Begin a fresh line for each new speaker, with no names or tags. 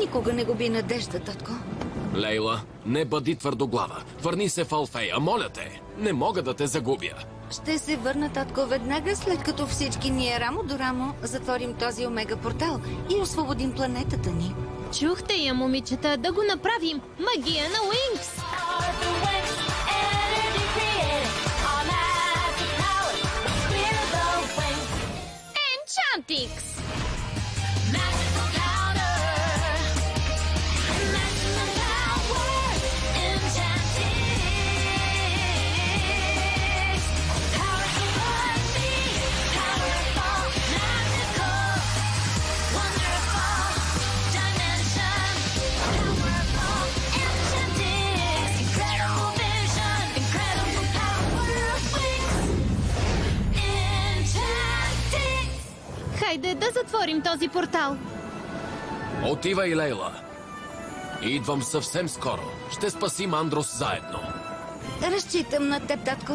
Никога не губи надежда, татко.
Лейла, не бъди твърдоглава. Върни се в Алфея, моля те. Не мога да те загубя.
Ще се върна, татко, веднага след като всички ние рамо до рамо затворим този омега портал и освободим планетата ни.
Чухте я, момичета, да го направим! Магия на Уинкс! Enchantix! Хайде да затворим този портал.
Отивай, Лейла. Идвам съвсем скоро. Ще спасим Андрос заедно.
Разчитам на теб, татко.